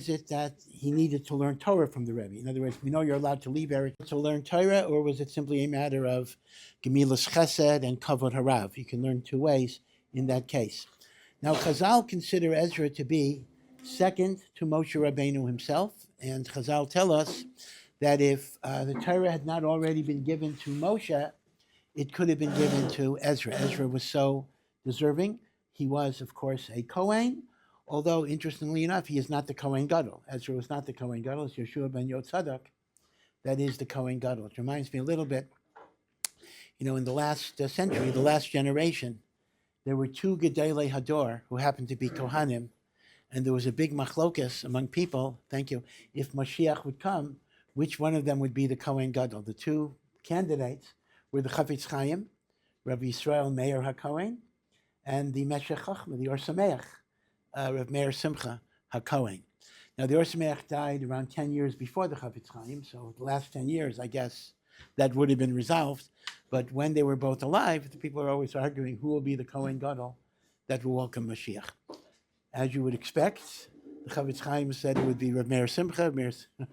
is it that he needed to learn Torah from the Rebbe? In other words, we know you're allowed to leave Eretz to learn Torah, or was it simply a matter of Gemilas Chesed and Kavod HaRav? You can learn two ways in that case. Now, Chazal consider Ezra to be second to Moshe Rabbeinu himself, and Chazal tell us that if the Torah had not already been given to Moshe, it could have been given to Ezra. Ezra was so deserving. He was, of course, a Kohen, although, interestingly enough, he is not the Kohen Gadol. Ezra was not the Kohen Gadol. It's Yeshua ben Yotzadok that is the Kohen Gadol. It reminds me a little bit, in the last century, the last generation, there were two Gedolei Hador who happened to be Kohanim, and there was a big machlokas among people, thank you, if Mashiach would come, which one of them would be the Kohen Gadol. The two candidates were the Chafetz Chaim, Rabbi Yisrael Meir HaKohen, and the Meshech Chochmah, the Ohr Somayach, Rav Meir Simcha HaKohen. Now, the Ohr Somayach died around 10 years before the Chafetz Chaim, so the last 10 years, I guess, that would have been resolved. But when they were both alive, the people are always arguing who will be the Kohen Gadol that will welcome Mashiach. As you would expect, the Chafetz Chaim said it would be Rav Meir Simcha,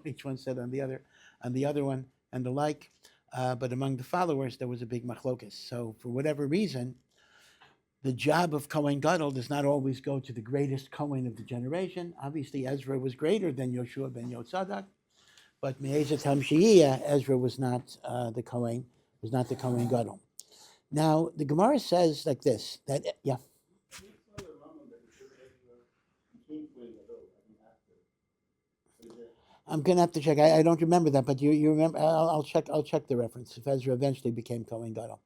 each one said on the other one, and the like. But among the followers, there was a big machlokas. So for whatever reason, the job of Kohen Gadol does not always go to the greatest Kohen of the generation. Obviously, Ezra was greater than Yeshua ben Yotzadok, but Me'ezet HaMshiach, Ezra was not the Kohen Gadol. Now, the Gemara says like this, that, yeah. I'm going to have to check. I don't remember that, but you remember. I'll check the reference if Ezra eventually became Kohen Gadol.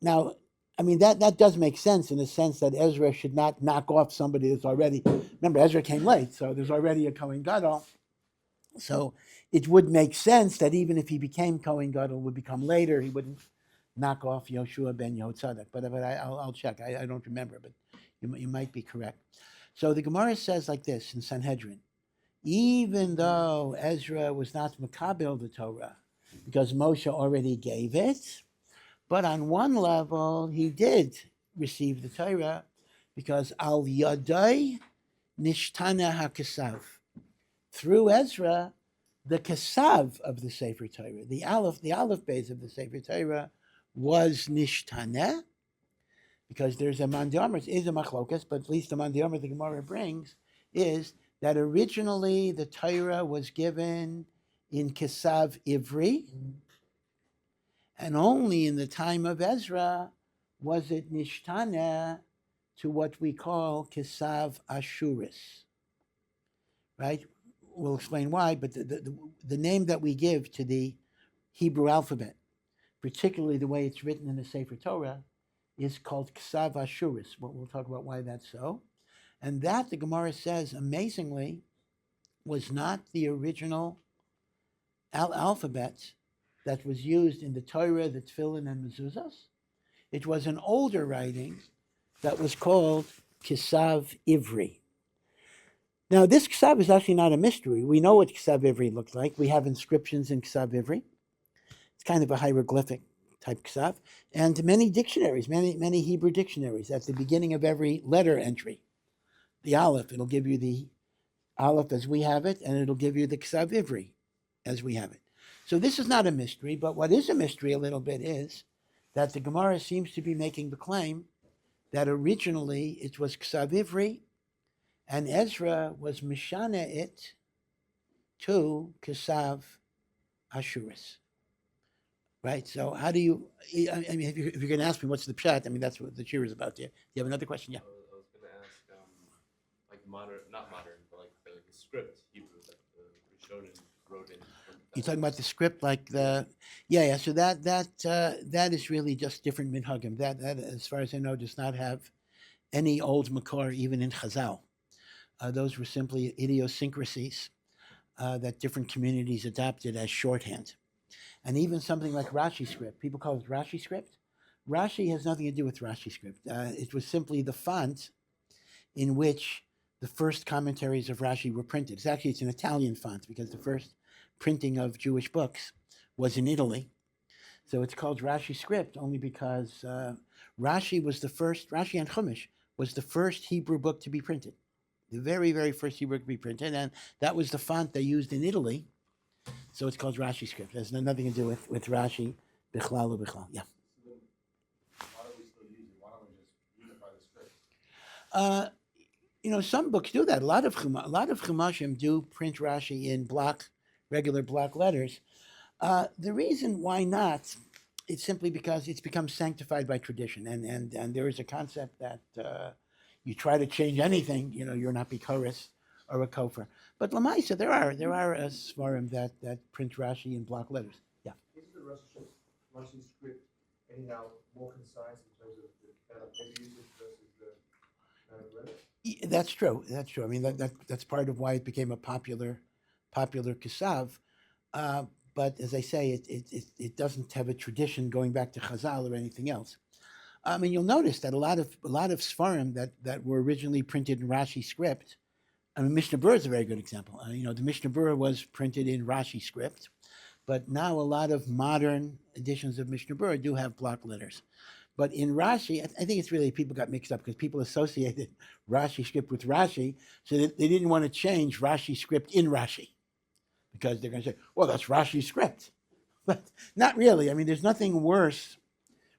Now, I mean that does make sense in the sense that Ezra should not knock off somebody that's already. Remember, Ezra came late, so there's already a Kohen Gadol. So it would make sense that even if he became Kohen Gadol, would become later, he wouldn't knock off Yeshua ben Yotzadok. But I'll check. I don't remember, but you might be correct. So the Gemara says like this in Sanhedrin. Even though Ezra was not Makabel the Torah, because Moshe already gave it, but on one level he did receive the Torah, because Al Yadai Nishtana HaKesav. Through Ezra, the Kesav of the Sefer Torah, the Aleph base of the Sefer Torah was Nishtana, because there's a Mandiomer, it is a Machlokas, but at least the Mandiomer the Gemara brings is that originally the Torah was given in Kesav Ivri, and only in the time of Ezra was it Nishtana to what we call Kesav Ashuris. Right? We'll explain why, but the name that we give to the Hebrew alphabet, particularly the way it's written in the Sefer Torah, is called Kesav Ashuris. We'll talk about why that's so. And that, the Gemara says, amazingly, was not the original alphabet that was used in the Torah, the Tefillin, and Mezuzahs. It was an older writing that was called Kesav Ivri. Now, this Kesav is actually not a mystery. We know what Kesav Ivri looked like. We have inscriptions in Kesav Ivri. It's kind of a hieroglyphic type Kesav. And many dictionaries, many Hebrew dictionaries, at the beginning of every letter entry, the Aleph, it'll give you the Aleph as we have it, and it'll give you the Kesav Ivri as we have it. So this is not a mystery, but what is a mystery a little bit is that the Gemara seems to be making the claim that originally it was Kesav Ivri, and Ezra was Mishana it to Kesav Ashuris. Right? So how do you, I mean, if you're going to ask me what's the pshat, I mean, that's what the Shiur is about. Yeah. You have another question? Yeah. I was going to ask, like not modern, but like the script Hebrew that the Rishonim wrote in. You're talking about the script, like the, yeah. So that is really just different minhagim. That, as far as I know, does not have any old makor, even in Chazal. Those were simply idiosyncrasies that different communities adopted as shorthand. And even something like Rashi script, people call it Rashi script. Rashi has nothing to do with Rashi script. It was simply the font in which the first commentaries of Rashi were printed. It's an Italian font because the first printing of Jewish books was in Italy. So it's called Rashi script only because Rashi and Chumash was the first Hebrew book to be printed. The very, very first Hebrew to be printed, and that was the font they used in Italy. So it's called Rashi script. It has nothing to do with Rashi. Bichlal or Bichlal. Yeah. So then, why do we still use it? Why don't we just unify the script? Some books do that. A lot of Chumashim do print Rashi in regular block letters. The reason why not, it's simply because it's become sanctified by tradition, and there is a concept that you try to change anything, you're not bikoris or a kofer. But lamaisa, there are svarim that print Rashi in block letters. Yeah. Isn't the Russian script anyhow more concise in terms of the kind of heavy usage versus the kind of letter? That's true. That's true. I mean, that's part of why it became a popular kisav. But as I say, it doesn't have a tradition going back to Chazal or anything else. I mean, you'll notice that a lot of Sfarim that were originally printed in Rashi script. I mean, Mishnah Berurah is a very good example. The Mishnah Berurah was printed in Rashi script, but now a lot of modern editions of Mishnah Berurah do have block letters. But in Rashi, I think it's really people got mixed up because people associated Rashi script with Rashi, so they didn't want to change Rashi script in Rashi, because they're going to say, well, that's Rashi script. But not really. I mean, there's nothing worse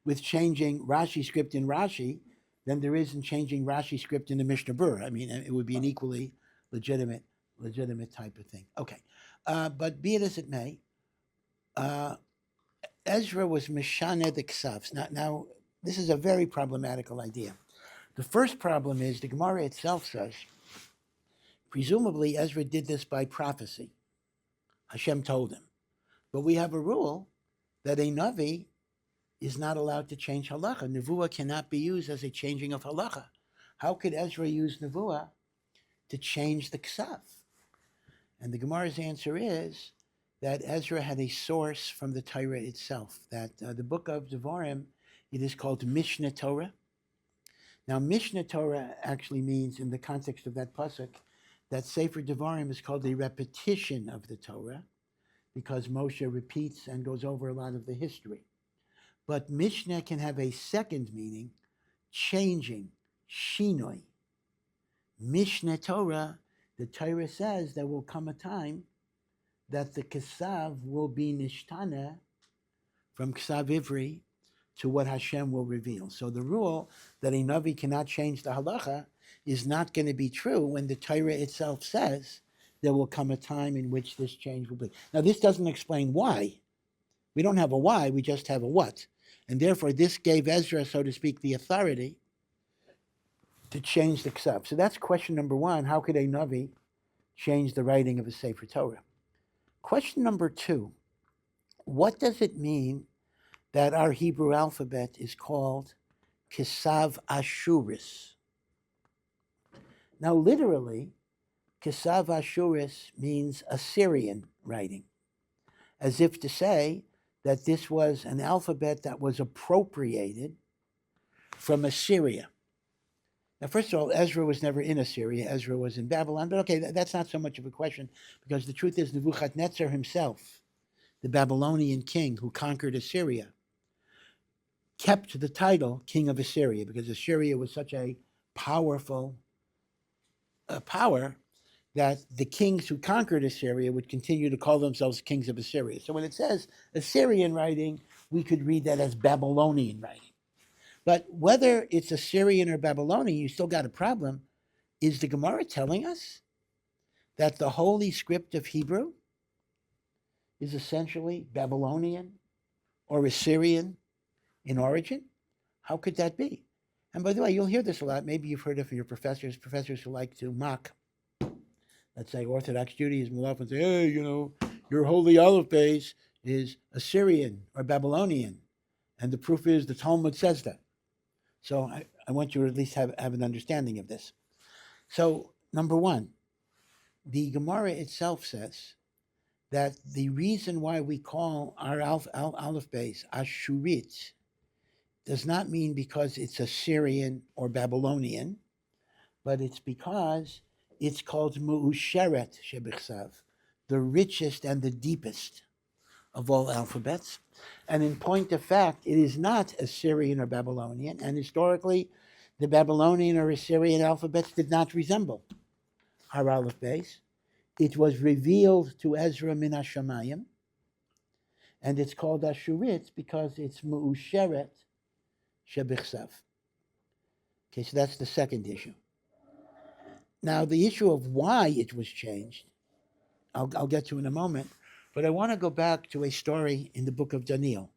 with changing Rashi script in Rashi than there is in changing Rashi script in the Mishnah Berurah. I mean, it would be an equally legitimate type of thing. Okay. But be it as it may, Ezra was Meshane the Ksavs. Now, this is a very problematical idea. The first problem is the Gemara itself says, presumably Ezra did this by prophecy. Hashem told him. But we have a rule that a Navi is not allowed to change halacha. Nevuah cannot be used as a changing of halacha. How could Ezra use Nevuah to change the Ksav? And the Gemara's answer is that Ezra had a source from the Torah itself, that the book of Devarim, it is called Mishneh Torah. Now, Mishneh Torah actually means, in the context of that pasuk, that Sefer Devarim is called a repetition of the Torah, because Moshe repeats and goes over a lot of the history. But Mishneh can have a second meaning, changing, shinoi. Mishneh Torah, the Torah says there will come a time that the Kesav will be nishtana from Ksav Ivri to what Hashem will reveal. So the rule that a Navi cannot change the halacha is not going to be true when the Torah itself says there will come a time in which this change will be. Now, this doesn't explain why. We don't have a why, we just have a what. And therefore, this gave Ezra, so to speak, the authority to change the Ksav. So that's question number one. How could a Navi change the writing of a Sefer Torah? Question number two. What does it mean that our Hebrew alphabet is called Kesav Ashuris? Now, literally, Kesav Ashuris means Assyrian writing, as if to say that this was an alphabet that was appropriated from Assyria. Now, first of all, Ezra was never in Assyria. Ezra was in Babylon. But okay, that's not so much of a question, because the truth is Nebuchadnezzar himself, the Babylonian king who conquered Assyria, kept the title King of Assyria, because Assyria was such a powerful power that the kings who conquered Assyria would continue to call themselves kings of Assyria. So when it says Assyrian writing, we could read that as Babylonian writing. But whether it's Assyrian or Babylonian, you still got a problem. Is the Gemara telling us that the holy script of Hebrew is essentially Babylonian or Assyrian in origin? How could that be? And by the way, you'll hear this a lot. Maybe you've heard it from your professors who like to mock, let's say, Orthodox Judaism, will often say, hey, your holy aleph base is Assyrian or Babylonian. And the proof is the Talmud says that. So I want you to at least have an understanding of this. So, number one, the Gemara itself says that the reason why we call our aleph base Ashurit does not mean because it's Assyrian or Babylonian, but it's because it's called Mu'usheret Shebichsav, the richest and the deepest of all alphabets. And in point of fact, it is not Assyrian or Babylonian, and historically, the Babylonian or Assyrian alphabets did not resemble HaRav base. It was revealed to Ezra min hashamayim, and it's called Ashuritz because it's Mu'usheret Shebichsav. Okay, so that's the second issue. Now, the issue of why it was changed, I'll get to in a moment, but I want to go back to a story in the book of Daniel.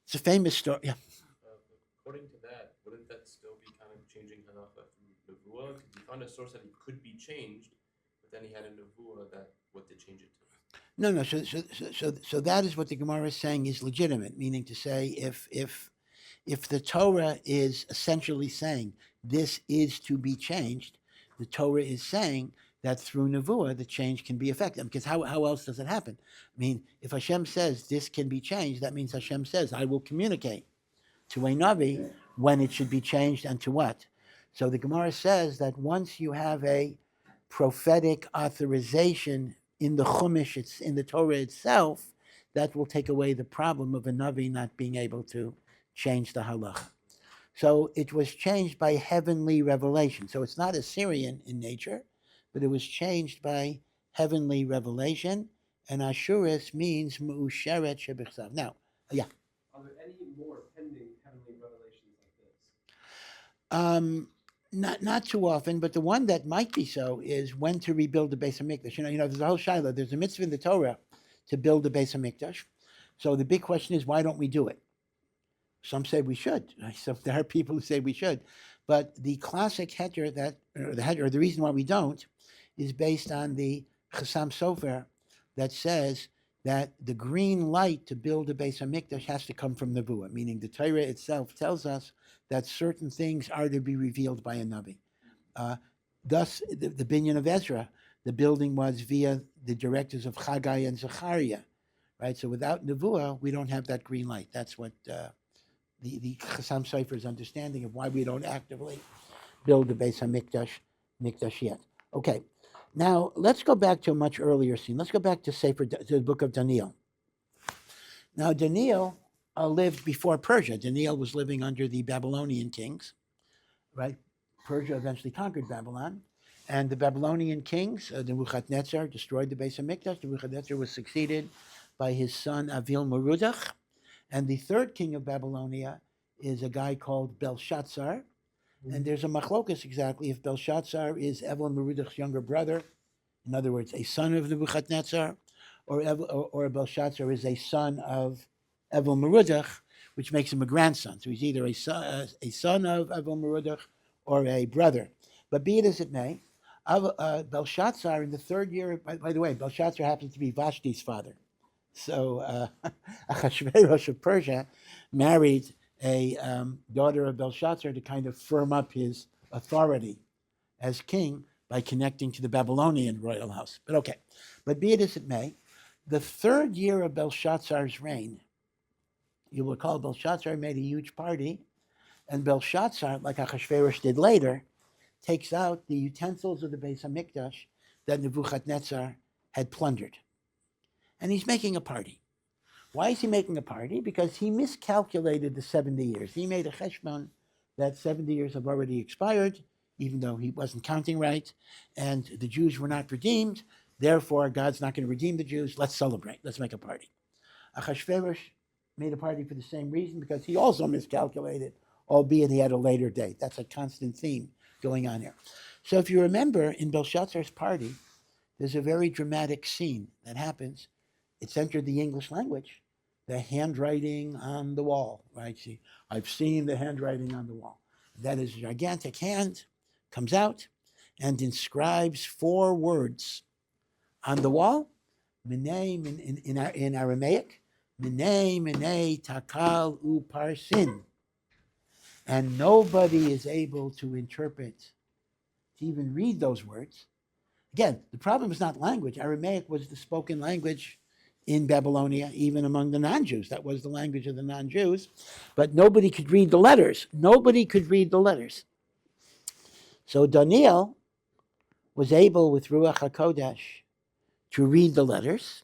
It's a famous story. Yeah. According to that, wouldn't that still be kind of changing halacha from nevuah? Because he found a source that it could be changed, but then he had a nevuah that what to change it to. No. So that is what the Gemara is saying is legitimate, meaning to say if the Torah is essentially saying this is to be changed, the Torah is saying that through nevuah the change can be effected. Because how else does it happen? I mean, if Hashem says this can be changed, that means Hashem says I will communicate to a Navi when it should be changed and to what. So the Gemara says that once you have a prophetic authorization in the Chumash, it's in the Torah itself, that will take away the problem of a Navi not being able to change the halacha. So it was changed by heavenly revelation. So it's not Assyrian in nature, but it was changed by heavenly revelation, and Ashuris means Mu'usheret Shebichsav. Now, yeah. Are there any more pending heavenly revelations like this? Not too often, but the one that might be so is when to rebuild the Beis HaMikdash. You know, there's a whole shaila. There's a mitzvah in the Torah to build the Beis HaMikdash. So the big question is, why don't we do it? Some say we should. So there are people who say we should, but the classic heter the reason why we don't, is based on the Chassam Sofer that says that the green light to build a Beis HaMikdash has to come from Nevuah, meaning the Torah itself tells us that certain things are to be revealed by a Navi. Thus, the binyan of Ezra, the building was via the directives of Haggai and Zechariah, right? So without Nevuah, we don't have that green light. That's what the Chassam Sofer's understanding of why we don't actively build the Beis HaMikdash yet. Okay, now let's go back to a much earlier scene. Let's go back to the book of Daniel. Now, Daniel lived before Persia. Daniel was living under the Babylonian kings, right? Persia eventually conquered Babylon, and the Babylonian kings, Nebuchadnezzar, destroyed the Beis HaMikdash. Nebuchadnezzar was succeeded by his son Avil Merudach, and the third king of Babylonia is a guy called Belshazzar. And there's a machlokas exactly if Belshazzar is Evil Merudach's younger brother, in other words, a son of Nebuchadnezzar, or Belshazzar is a son of Evil Merudach, which makes him a grandson. So he's either a son of Evil Merudach or a brother. But be it as it may, Belshazzar in the third year, by the way, Belshazzar happens to be Vashti's father. So Achashverosh of Persia married a daughter of Belshazzar to kind of firm up his authority as king by connecting to the Babylonian royal house. But okay, but be it as it may, the third year of Belshazzar's reign, you'll recall Belshazzar made a huge party, and Belshazzar, like Achashverosh did later, takes out the utensils of the Beis HaMikdash that Nebuchadnezzar had plundered. And he's making a party. Why is he making a party? Because he miscalculated the 70 years. He made a cheshbon that 70 years have already expired, even though he wasn't counting right, and the Jews were not redeemed. Therefore, God's not going to redeem the Jews. Let's celebrate. Let's make a party. Achashverosh made a party for the same reason, because he also miscalculated, albeit he had a later date. That's a constant theme going on here. So if you remember, in Belshazzar's party, there's a very dramatic scene that happens. It's entered the English language, the handwriting on the wall, right? See, I've seen the handwriting on the wall. That is a gigantic hand, comes out and inscribes 4 words on the wall. Minei, in Aramaic, Minei, takal uparsin. And nobody is able to interpret, to even read those words. Again, the problem is not language. Aramaic was the spoken language in Babylonia, even among the non-Jews. That was the language of the non-Jews. But nobody could read the letters. Nobody could read the letters. So Daniel was able, with Ruach HaKodesh, to read the letters,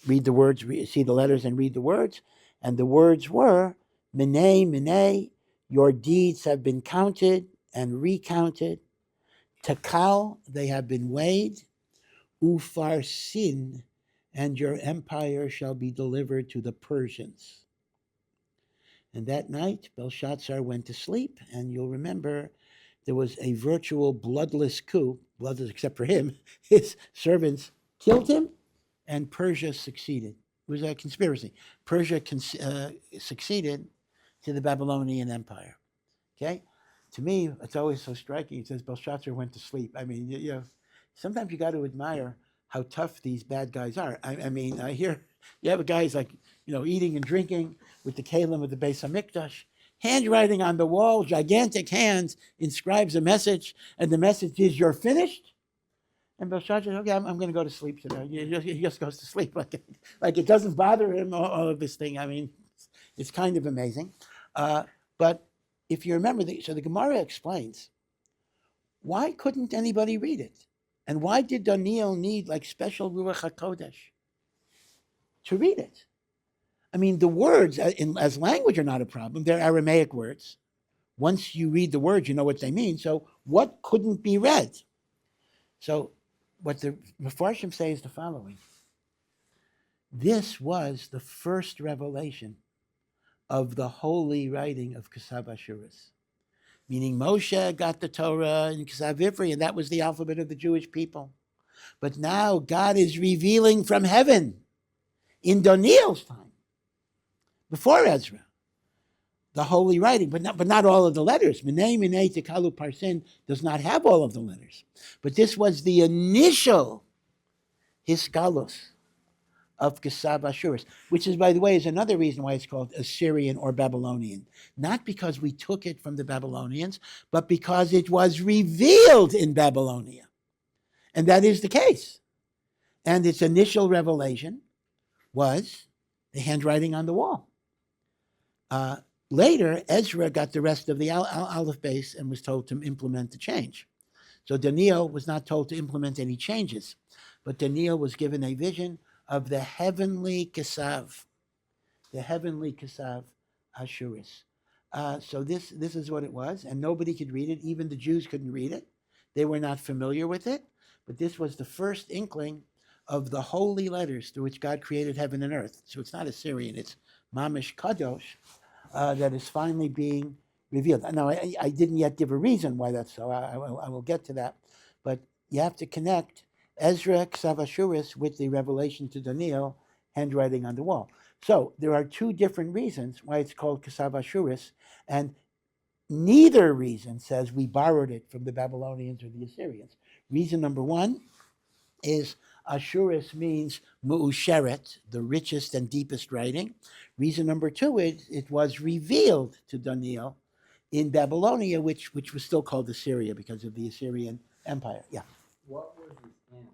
read the words, see the letters and read the words. And the words were, Minei, your deeds have been counted and recounted. Takal, they have been weighed. Ufarsin, and your empire shall be delivered to the Persians. And that night, Belshazzar went to sleep, and you'll remember there was a virtual bloodless coup, bloodless except for him. His servants killed him, and Persia succeeded. It was a conspiracy. Persia succeeded to the Babylonian Empire. Okay? To me, it's always so striking. It says Belshazzar went to sleep. I mean, you know, sometimes you got to admire how tough these bad guys are. I mean, I hear you have a guys like, eating and drinking with the Kalim of the Beis Hamikdash, handwriting on the wall, gigantic hands, inscribes a message, and the message is, "You're finished." And Belshazzar, okay, I'm going to go to sleep today. He just goes to sleep. Like it doesn't bother him, all of this thing. I mean, it's kind of amazing. But if you remember, so the Gemara explains, why couldn't anybody read it? And why did Daniel need like special Ruach HaKodesh to read it? I mean, the words as language are not a problem. They're Aramaic words. Once you read the words, you know what they mean. So what couldn't be read? So what the Mefarshim say is the following. This was the first revelation of the holy writing of Kesav Ashuris. Meaning Moshe got the Torah in Kesav Ivri, and that was the alphabet of the Jewish people. But now God is revealing from heaven in Daniel's time, before Ezra, the holy writing, but not all of the letters. Minei, Minei, Tekalu, Parsin does not have all of the letters. But this was the initial Hisgalus of Kesav Ashuris, which is, by the way, is another reason why it's called Assyrian or Babylonian. Not because we took it from the Babylonians, but because it was revealed in Babylonia. And that is the case. And its initial revelation was the handwriting on the wall. Later, Ezra got the rest of the Aleph base and was told to implement the change. So Daniel was not told to implement any changes, but Daniel was given a vision of the heavenly Kesav Ashuris. So this is what it was, and nobody could read it. Even the Jews couldn't read it. They were not familiar with it, but this was the first inkling of the holy letters through which God created heaven and earth. So it's not Assyrian, it's Mamish Kadosh, that is finally being revealed. Now, I didn't yet give a reason why that's so. I will get to that. But you have to connect Ezra, Kesav Ashuris, with the revelation to Daniel, handwriting on the wall. So there are two different reasons why it's called Kesav Ashuris, and neither reason says we borrowed it from the Babylonians or the Assyrians. Reason number one is Ashuris means Mu'usheret, the richest and deepest writing. Reason number two is it was revealed to Daniel in Babylonia, which was still called Assyria because of the Assyrian Empire. Yeah. What was his hand?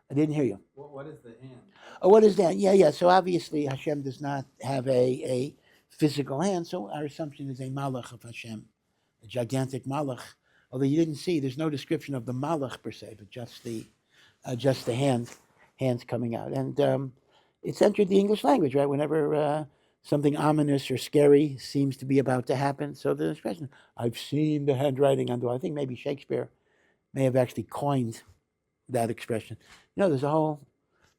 I didn't hear you. What is the hand? Oh, what is that? Yeah. So obviously Hashem does not have a physical hand, so our assumption is a malach of Hashem, a gigantic malach. Although you didn't see, there's no description of the malach per se, but just the hands coming out. And it's entered the English language, right? Whenever something ominous or scary seems to be about to happen. So the expression, I've seen the handwriting on the wall. I think maybe Shakespeare may have actually coined that expression. There's a whole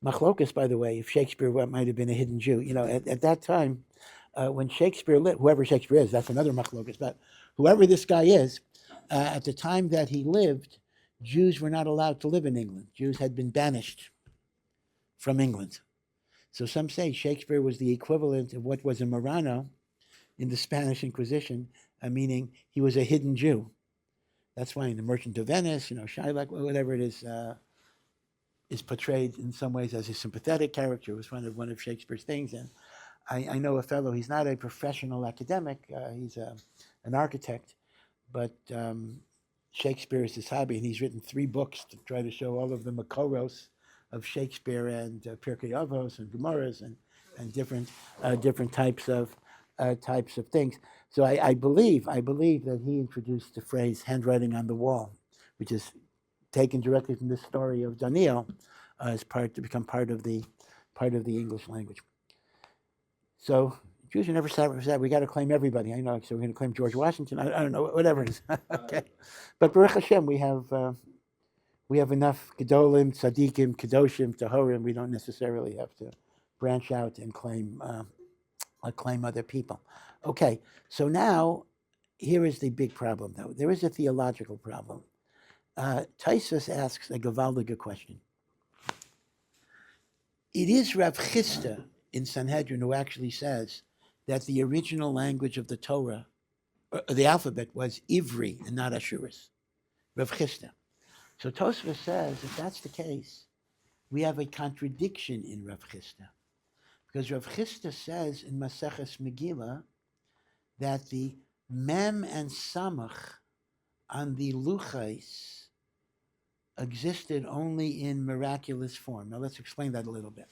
machlokas, by the way, if Shakespeare might have been a hidden Jew. At that time, when Shakespeare lived, whoever Shakespeare is, that's another machlokas, but whoever this guy is, at the time that he lived, Jews were not allowed to live in England. Jews had been banished from England. So some say Shakespeare was the equivalent of what was a Marrano in the Spanish Inquisition, meaning he was a hidden Jew. That's why in The Merchant of Venice, Shylock, whatever it is portrayed in some ways as a sympathetic character. It was one of Shakespeare's things. And I know a fellow, he's not a professional academic, he's an architect, but Shakespeare is his hobby, and he's written 3 books to try to show all of the Makoros of Shakespeare and Pirkei Avos and Gemaras and different types of things. So I believe that he introduced the phrase handwriting on the wall, which is taken directly from the story of Daniel, to become part of the English language. So Jews who never said we got to claim everybody. I know, so we're going to claim George Washington. I don't know, whatever it is. Okay, but Baruch Hashem, we have enough Gedolim, Tzaddikim, Kedoshim, Tahorim. We don't necessarily have to branch out and claim other people. Okay, so now here is the big problem, though. There is a theological problem. Taisus asks a gewaldige question. It is Rav Chisda in Sanhedrin who actually says that the original language of the Torah, the alphabet, was Ivri and not Ashuris. Rav Chisda. So Tosfos says, if that's the case, we have a contradiction in Rav Chisda. Because Rav Chisda says in Maseches Megillah that the Mem and Samach on the Luchais existed only in miraculous form. Now let's explain that a little bit.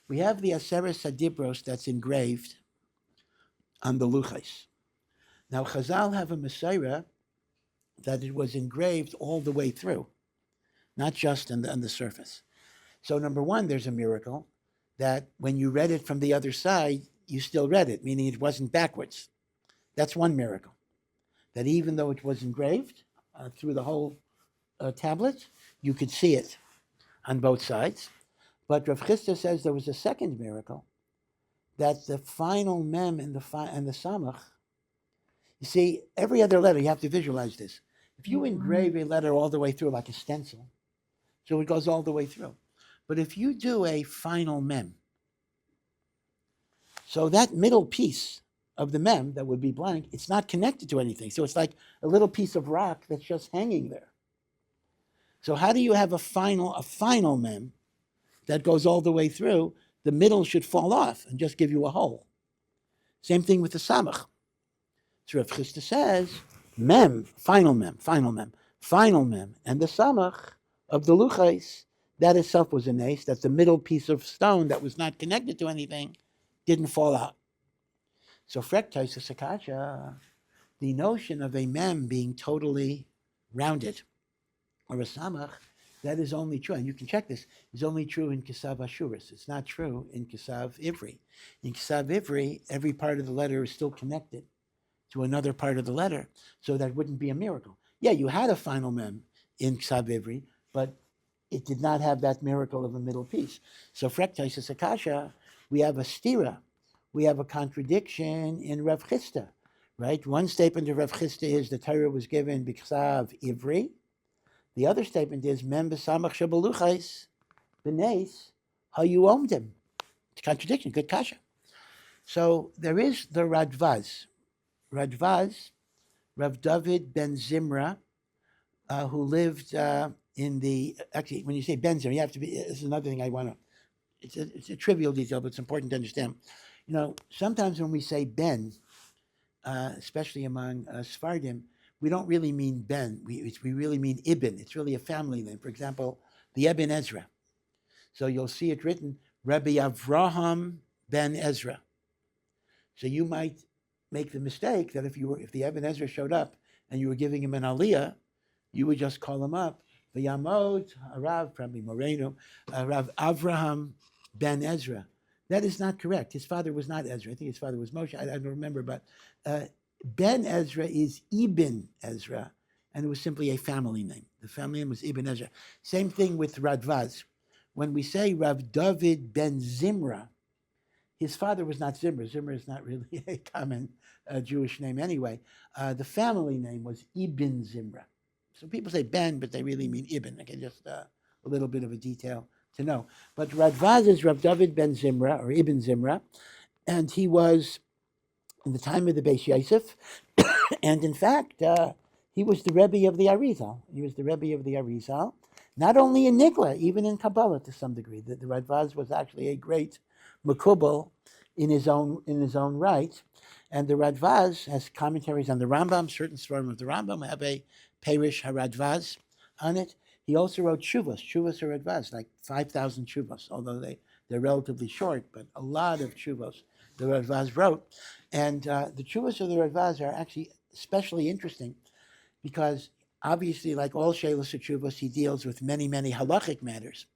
We have the Aseres Hadibros that's engraved on the Luchais. Now Chazal have a Mesorah that it was engraved all the way through, not just on the surface. So number one, there's a miracle that when you read it from the other side, you still read it, meaning it wasn't backwards. That's one miracle. That even though it was engraved through the whole tablet, you could see it on both sides. But Rav Chisda says there was a second miracle, that the final mem and the samach, you see, every other letter, you have to visualize this. If you engrave a letter all the way through like a stencil, so it goes all the way through. But if you do a final mem, so that middle piece of the mem that would be blank, it's not connected to anything. So it's like a little piece of rock that's just hanging there. So how do you have a final mem that goes all the way through? The middle should fall off and just give you a hole. Same thing with the samach. So Rav Chisda says, final mem, and the samach of the luchais, that itself was a nace, that the middle piece of stone that was not connected to anything didn't fall out. So Frektais Sakasha, the notion of a mem being totally rounded, or a samach, that is only true, and you can check this, is only true in Kesav Ashuris. It's not true in Kesav Ivri. In Kesav Ivri, every part of the letter is still connected to another part of the letter, so that wouldn't be a miracle. Yeah, you had a final mem in Kesav Ivri, but it did not have that miracle of a middle piece. So Frektais Sakasha, we have a stira, we have a contradiction in Rav Chisda, right? One statement of Rav Chisda is the Torah was given B'Ksav Ivri. The other statement is Mem B'Samach Shabaluchais B'Neis Hayu Omdim. It's a contradiction, good kasha. So there is the Radvaz. Rav David ben Zimra, who lived in the, actually, when you say ben Zimra, you have to be, this is another thing I want to, it's a trivial detail, but it's important to understand. You know, sometimes when we say ben, especially among Sephardim, we don't really mean ben, we really mean Ibn. It's really a family name. For example, the Ibn Ezra. So you'll see it written, Rabbi Avraham ben Ezra. So you might make the mistake that if the Ibn Ezra showed up and you were giving him an aliyah, you would just call him up, V'yamot, HaRav, probably Moreno, Rav Avraham ben Ezra. That is not correct. His father was not Ezra. I think his father was Moshe. I don't remember, but Ben Ezra is Ibn Ezra, and it was simply a family name. The family name was Ibn Ezra. Same thing with Radvaz. When we say Rav David ben Zimra, his father was not Zimra. Zimra is not really a common Jewish name anyway. The family name was Ibn Zimra. So people say Ben, but they really mean Ibn. Okay, just a little bit of a detail to know. But Radvaz is Rav David ben Zimra, or Ibn Zimra, and he was in the time of the Beis Yosef, and in fact, he was the Rebbe of the Arizal. Not only in Nigla, even in Kabbalah to some degree. The Radvaz was actually a great Makubal in his own right, and the Radvaz has commentaries on the Rambam. Certain form of the Rambam have a Perish HaRadvaz on it. He also wrote Shuvos HaRadvaz, like 5,000 Shuvos, although they're relatively short, but a lot of Shuvos the Radvaz wrote. And the Shuvos of the Radvaz are actually especially interesting because obviously, like all Shelos Shuvos, he deals with many, many halachic matters.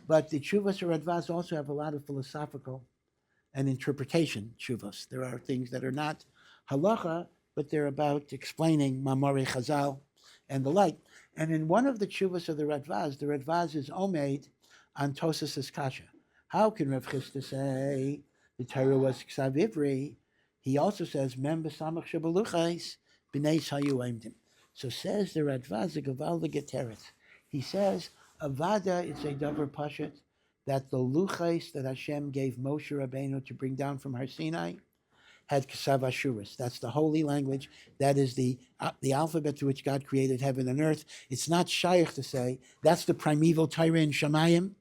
But the Shuvos of Radvaz also have a lot of philosophical an interpretation tshuvos. There are things that are not halacha, but they're about explaining Mamorei Chazal and the like. And in one of the tshuvos of the Radvaz is omed on Tosas' kasha. How can Rav Chisda say the Torah was ksav ivri? He also says mem b'samach shebeluchais b'nei hayu oimdim. So says the Radvaz, the Gavaldig Geteret. He says avada it's a davar pashat that the luchais that Hashem gave Moshe Rabbeinu to bring down from Har Sinai had Kesav Ashuris. That's the holy language. That is the alphabet to which God created heaven and earth. It's not shaykh to say that's the primeval Torah in Shemayim.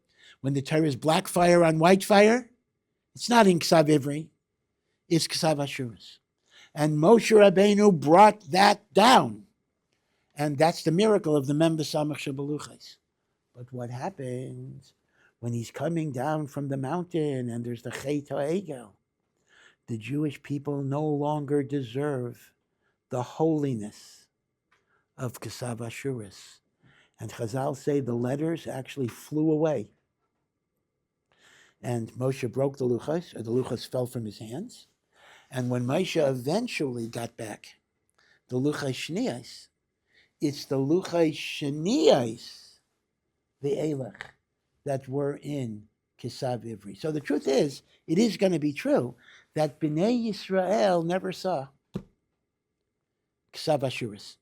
When the Torah is black fire on white fire, it's not in Kesav Ivri. It's Kesav Ashuris. And Moshe Rabbeinu brought that down. And that's the miracle of the Mem B'Samach Shebeluchais. But what happens when he's coming down from the mountain and there's the Chet HaEgel? The Jewish people no longer deserve the holiness of Kesav Ashuris. And Chazal say the letters actually flew away. And Moshe broke the luchos, or the luchos fell from his hands. And when Moshe eventually got back the luchos shniyos, it's the luchos shniyos, the elech, that were in Kesav Ivri. So the truth is, it is going to be true that Bnei Yisrael never saw Kesav Ashuris.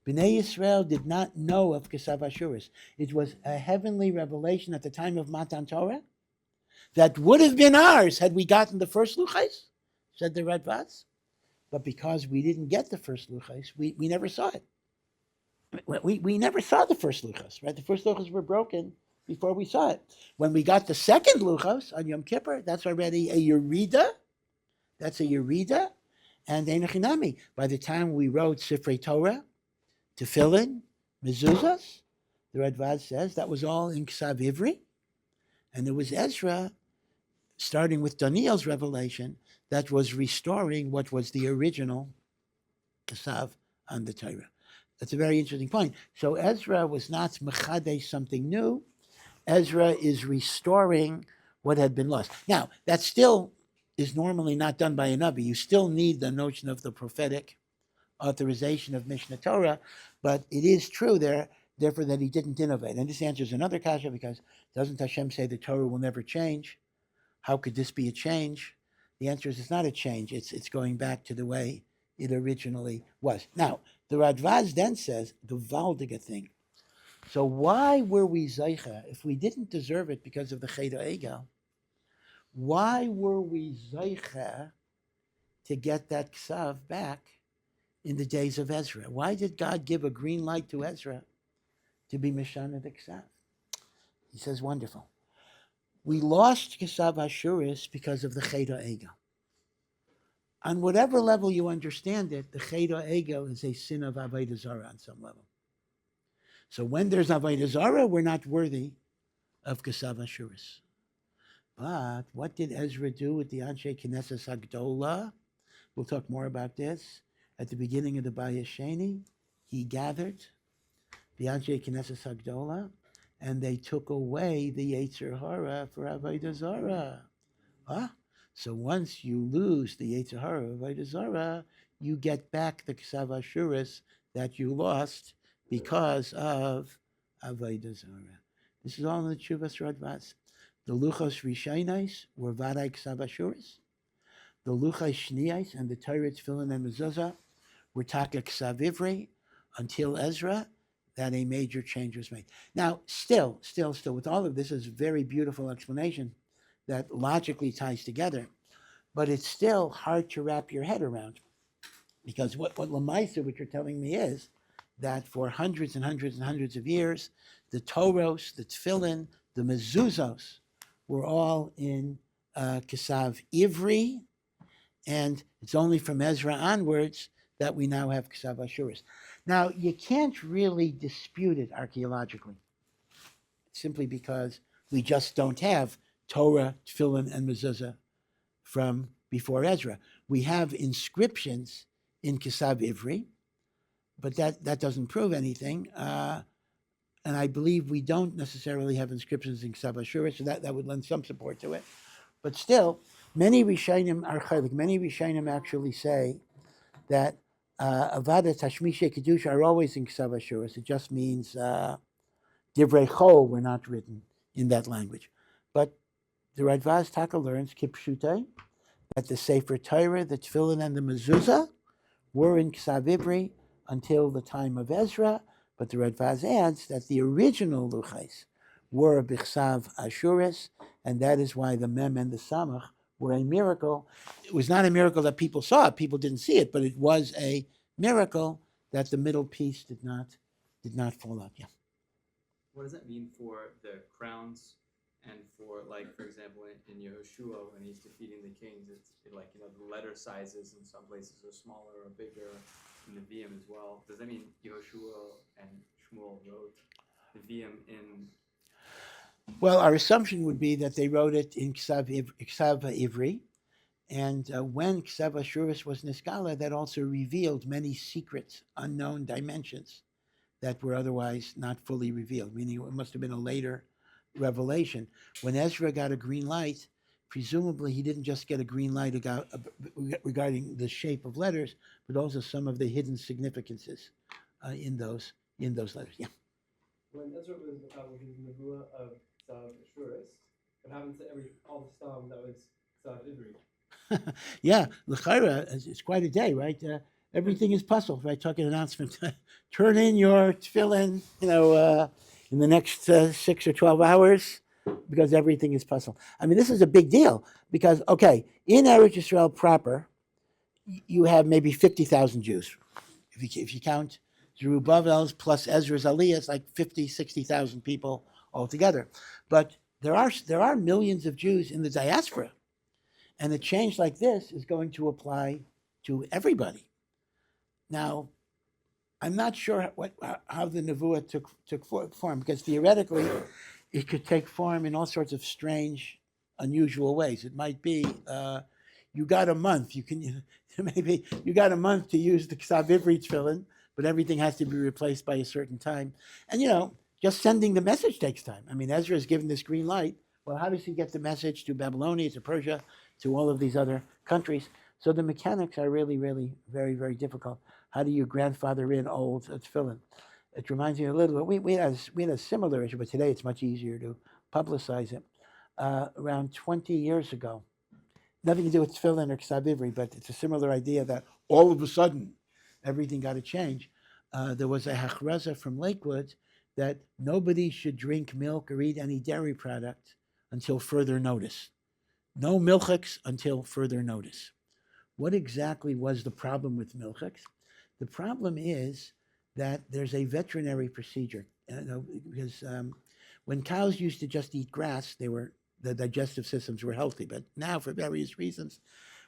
Bnei Yisrael did not know of Kesav Ashuris. It was a heavenly revelation at the time of Matan Torah that would have been ours had we gotten the first luchos, said the Radvaz. But because we didn't get the first luchos, we never saw it. We never saw the first luchos, right? The first luchos were broken before we saw it. When we got the second luchos on Yom Kippur, that's already a yerida. That's a yerida. And Einachinami. By the time we wrote Sifrei Torah, Tefillin, Mezuzahs, the Radvaz says that was all in Ksav Ivri. And there was Ezra, starting with Daniel's revelation, that was restoring what was the original Ksav on the Torah. That's a very interesting point. So Ezra was not mechadeh something new. Ezra is restoring what had been lost. Now, that still is normally not done by a Navi. You still need the notion of the prophetic authorization of Mishnah Torah, but it is true there, therefore, that he didn't innovate. And this answers another kasha, because doesn't Hashem say the Torah will never change? How could this be a change? The answer is it's not a change. It's going back to the way it originally was. Now, the Radvaz then says the Valdiga thing. So why were we Zeicha if we didn't deserve it because of the Chet HaEgel? Why were we Zeicha to get that Ksav back in the days of Ezra? Why did God give a green light to Ezra to be Mishana the Ksav? He says, wonderful. We lost Ksav Ashuris because of the Chet HaEgel. On whatever level you understand it, the Chet HaEgel is a sin of Avodah Zarah on some level. So when there's Avodah Zarah, we're not worthy of Ksav Ashuris. But what did Ezra do with the Anshe Knesset Hagdola? We'll talk more about this. At the beginning of the Bayis Sheni, he gathered the Anshe Knesset Hagdola, and they took away the Yetzer Hara for Avodah Zarah. So once you lose the Yetzer Hara of Avodah Zarah, you get back the Ksav Ashuris that you lost because of Avodah Zarah. This is all in the Tshuvas Radvaz. The Luchos Rishonais were Vaday Ksav Ashuris. The Luchos Shniyos and the Torah, Tefillin, and Mezuzah were Taka Ksav Ivri until Ezra, that a major change was made. Now, still, with all of this, is a very beautiful explanation that logically ties together, but it's still hard to wrap your head around, because what Lamaisa, what you're telling me is that for hundreds and hundreds and hundreds of years, the Toros, the Tefillin, the Mezuzos were all in Kesav Ivri, and it's only from Ezra onwards that we now have Kesav Ashuris. Now, you can't really dispute it archaeologically, simply because we just don't have Torah, Tefillin, and Mezuzah from before Ezra. We have inscriptions in Kesav Ivri, but that doesn't prove anything. And I believe we don't necessarily have inscriptions in Kesav Ashuris, so that would lend some support to it. But still, Many Rishonim are chaylik. Many Rishonim actually say that Avada Tashmishe Kedusha are always in Ksav Ashuris. It just means Divrei Chol were not written in that language. But the Radvaz Taka learns Kipshutai that the Sefer Torah, the Tefillin, and the Mezuzah were in Ksav Ivri until the time of Ezra. But the Radvaz adds that the original Luchais were B'Ksav Ashuris, and that is why the Mem and the Samach were a miracle. It was not a miracle that people saw it; people didn't see it, but it was a miracle that the middle piece did not fall out. Yeah. What does that mean for the crowns and for, like, for example, in Yehoshua when he's defeating the kings, it's like, you know, the letter sizes in some places are smaller or bigger, in the VM as well. Does that mean Yehoshua and Shmuel wrote the VM in? Well, our assumption would be that they wrote it in Ksav Ivri, and when Ksav Ashuris was Niskala, that also revealed many secret, unknown dimensions that were otherwise not fully revealed, meaning it must have been a later revelation. When Ezra got a green light, presumably he didn't just get a green light regarding the shape of letters, but also some of the hidden significances in those letters. Yeah. When Ezra was with his nevuah of Ksav Ashuris, what happened to all the Stam that was Ksav Ivri? Yeah, l'chaira, it's quite a day, right? Everything is puzzled, right? Talking announcement. Turn in your tefillin, in the next 6 or 12 hours, because everything is puzzled. I mean, this is a big deal because, okay, in Eretz Yisrael proper, you have maybe 50,000 Jews. If you count Zerubbabel's plus Ezra's Aliyah, it's like 50, 60,000 people altogether. But there are millions of Jews in the diaspora. And a change like this is going to apply to everybody. Now, I'm not sure how the nevuah took form, because theoretically, it could take form in all sorts of strange, unusual ways. It might be you got a month. Maybe you got a month to use the Ksav Ivri tefillin, but everything has to be replaced by a certain time. And just sending the message takes time. I mean, Ezra is given this green light. Well, how does he get the message to Babylonia, to Persia, to all of these other countries? So the mechanics are really, really very, very difficult. How do you grandfather in old tefillin? It reminds me a little bit. We had a similar issue, but today it's much easier to publicize it. Around 20 years ago, nothing to do with tefillin or Ksav Ivri, but it's a similar idea that all of a sudden everything got to change. There was a hachraza from Lakewood that nobody should drink milk or eat any dairy product until further notice. No milchiks until further notice. What exactly was the problem with milchiks? The problem is that there's a veterinary procedure. Because when cows used to just eat grass, the digestive systems were healthy. But now, for various reasons,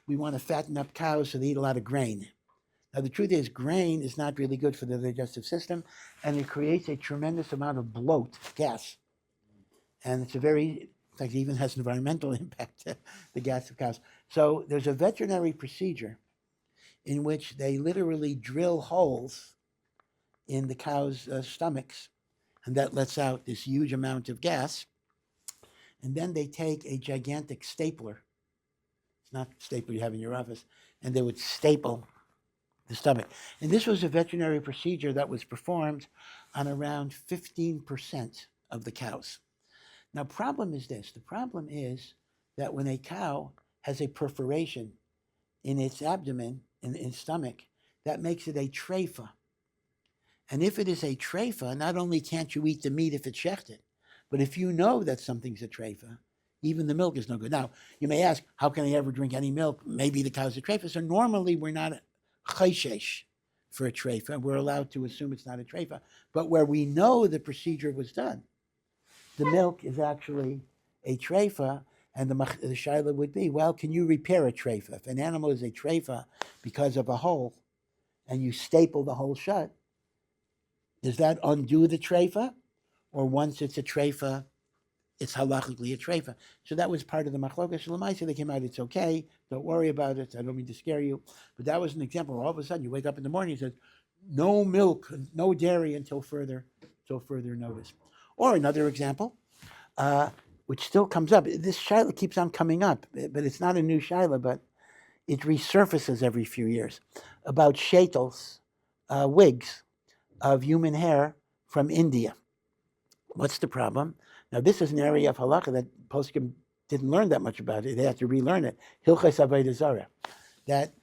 we want to fatten up cows so they eat a lot of grain. Now, the truth is, grain is not really good for the digestive system, and it creates a tremendous amount of bloat, gas. And in fact, it even has an environmental impact, the gas of cows. So there's a veterinary procedure in which they literally drill holes in the cow's stomachs, and that lets out this huge amount of gas. And then they take a gigantic stapler. It's not a stapler you have in your office, and they would staple the stomach. And this was a veterinary procedure that was performed on around 15% of the cows. Now, problem is this. The problem is that when a cow has a perforation in its abdomen, in its stomach, that makes it a treifa. And if it is a treifa, not only can't you eat the meat if it's shechted, but if you know that something's a treifa, even the milk is no good. Now, you may ask, how can I ever drink any milk? Maybe the cow's a treifa. So normally we're not chayshesh for a treifa. We're allowed to assume it's not a treifa. But where we know the procedure was done, the milk is actually a treifa, and the shaila would be, well, can you repair a treifa? If an animal is a treifa because of a hole, and you staple the hole shut, does that undo the treifa? Or once it's a treifa, it's halachically a treifa? So that was part of the machlokas. L'maisa, they came out, it's okay, don't worry about it, I don't mean to scare you. But that was an example where all of a sudden you wake up in the morning and says, no milk, no dairy until further notice. Or another example, which still comes up. This shaila keeps on coming up, but it's not a new shaila, but it resurfaces every few years, about shaitels, wigs of human hair from India. What's the problem? Now, this is an area of halakha that poskim didn't learn that much about it. They had to relearn it. Hilchos Avodah Zarah. That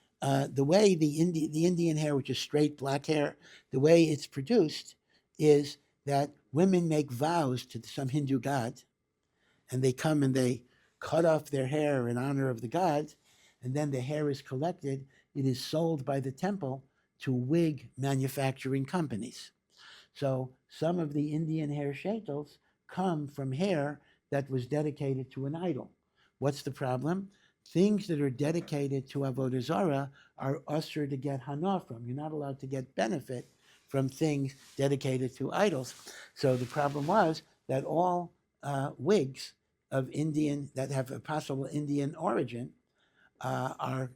the way the Indian hair, which is straight black hair, the way it's produced is that women make vows to some Hindu god, and they come and they cut off their hair in honor of the gods, and then the hair is collected. It is sold by the temple to wig manufacturing companies. So some of the Indian hair shaitels come from hair that was dedicated to an idol. What's the problem? Things that are dedicated to Avodah Zarah are usher to get hana from. You're not allowed to get benefit from things dedicated to idols. So the problem was that all wigs of Indian that have a possible Indian origin are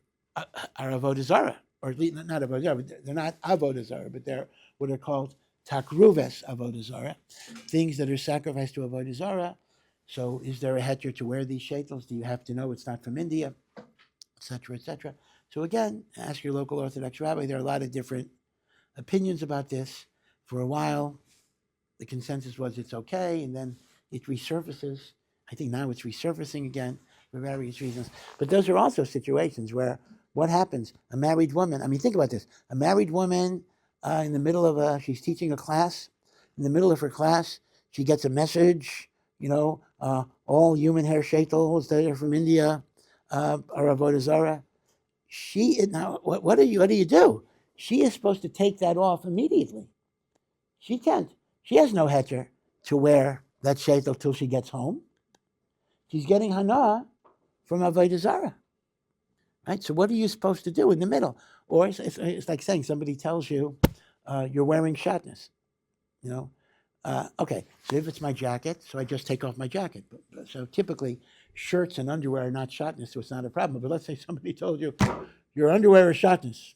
Avodah Zarah, or at least not Avodah Zarah, but they're not Avodah Zarah, but they're what are called takruves Avodah Zarah, things that are sacrificed to Avodah Zarah. So is there a heter to wear these shaitels? Do you have to know it's not from India, etc., etc.? So again, ask your local Orthodox rabbi. There are a lot of different opinions about this. For a while, the consensus was it's okay, and then it resurfaces. I think now it's resurfacing again for various reasons. But those are also situations where what happens? A married woman, I mean, think about this. A married woman in the middle of she's teaching a class. In the middle of her class, she gets a message, all human hair shaitels that are from India are Avodah Zarah. Now, what do you do? She is supposed to take that off immediately. She can't. She has no heter to wear that shaitel till she gets home. She's getting hana from Avodah Zarah. Right? So what are you supposed to do in the middle? Or it's like saying somebody tells you you're wearing shatnez. Okay, so if it's my jacket, so I just take off my jacket. So typically, shirts and underwear are not shatnez, so it's not a problem. But let's say somebody told you your underwear is shatnez.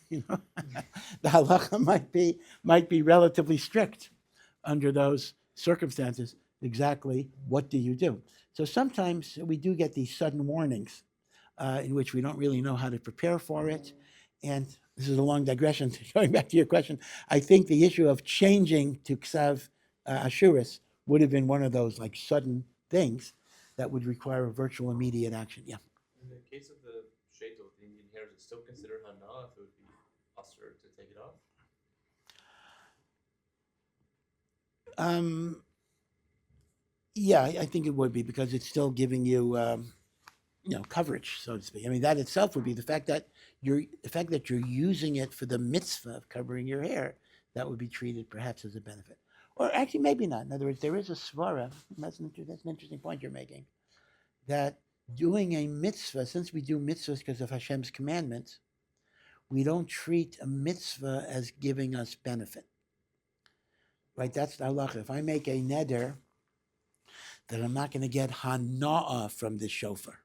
The halacha might be relatively strict under those circumstances. Exactly what do you do? So sometimes we do get these sudden warnings in which we don't really know how to prepare for it. And this is a long digression. Going back to your question, I think the issue of changing to Ksav Ashuris would have been one of those like sudden things that would require a virtual immediate action. Yeah. In the case of the shaitel, the Indian hair, is it still considered hana if it would be usher to take it off? Yeah, I think it would be because it's still giving you coverage, so to speak. I mean, that itself would be the fact that you're using it for the mitzvah of covering your hair. That would be treated perhaps as a benefit, or actually maybe not. In other words, there is a svara. That's an interesting point you're making. That doing a mitzvah, since we do mitzvahs because of Hashem's commandments, we don't treat a mitzvah as giving us benefit. Right? That's the halacha. If I make a neder that I'm not going to get hana'ah from the shofar,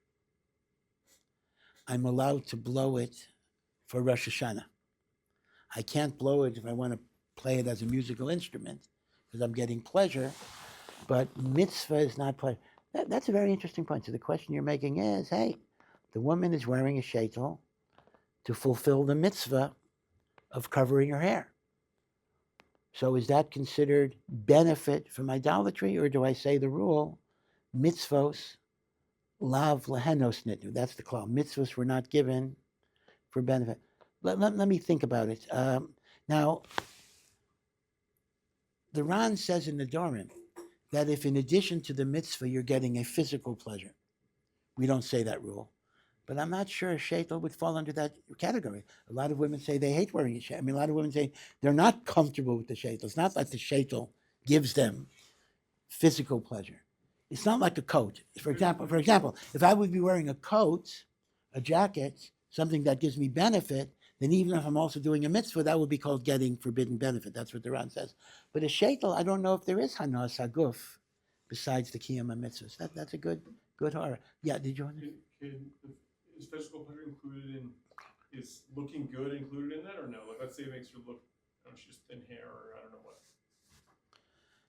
I'm allowed to blow it for Rosh Hashanah. I can't blow it if I want to play it as a musical instrument because I'm getting pleasure, but mitzvah is not pleasure. That's a very interesting point. So the question you're making is, hey, the woman is wearing a shaitel to fulfill the mitzvah of covering her hair. So is that considered benefit from idolatry, or do I say the rule, mitzvos lav lehenos nitnu? That's the klal. Mitzvahs were not given for benefit. Let me think about it. Now, the Ran says in the Dorim that if in addition to the mitzvah you're getting a physical pleasure, we don't say that rule. But I'm not sure a shaitel would fall under that category. A lot of women say they hate wearing a shaitel. I mean, a lot of women say they're not comfortable with the shaitel. It's not like the shaitel gives them physical pleasure. It's not like a coat. For example, if I would be wearing a coat, a jacket, something that gives me benefit, then even if I'm also doing a mitzvah, that would be called getting forbidden benefit. That's what the Ran says. But a shaitel, I don't know if there is hanas haguf besides the kiyama mitzvahs. That's a good horror. Yeah, did you want to? Is physical pleasure included in, is looking good included in that or no? Like let's say it makes her look, she's thin hair or I don't know what.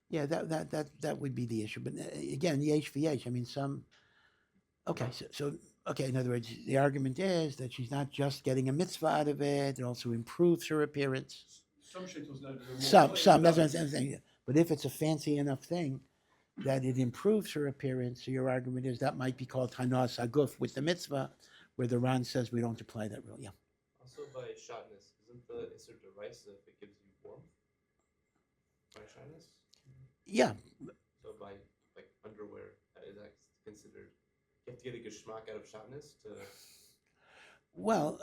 Yeah, that would be the issue. But again, yesh v'yesh. I mean, okay. In other words, the argument is that she's not just getting a mitzvah out of it; it also improves her appearance. Some shaitos not. Some. That's what I'm saying. But if it's a fancy enough thing that it improves her appearance, so your argument is that might be called hanas haguf with the mitzvah, where the Ran says we don't apply that rule. Yeah. Also by shotness, isn't the Isser derisa if it gives you warmth? By shyness? Yeah. So by like underwear, is that considered? You have to get a geschmack out of shotness to. Well,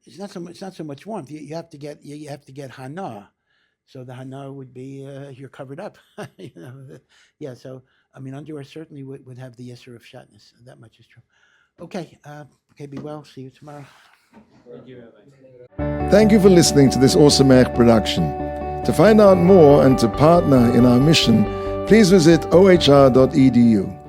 it's not so much warmth. You have to get hana. So the hana would be you're covered up. Yeah. So I mean, underwear certainly would have the yisur of shatness. That much is true. Okay. Okay. Be well. See you tomorrow. Thank you, Rabbi. Thank you for listening to this Ohr Somayach production. To find out more and to partner in our mission, please visit ohr.edu.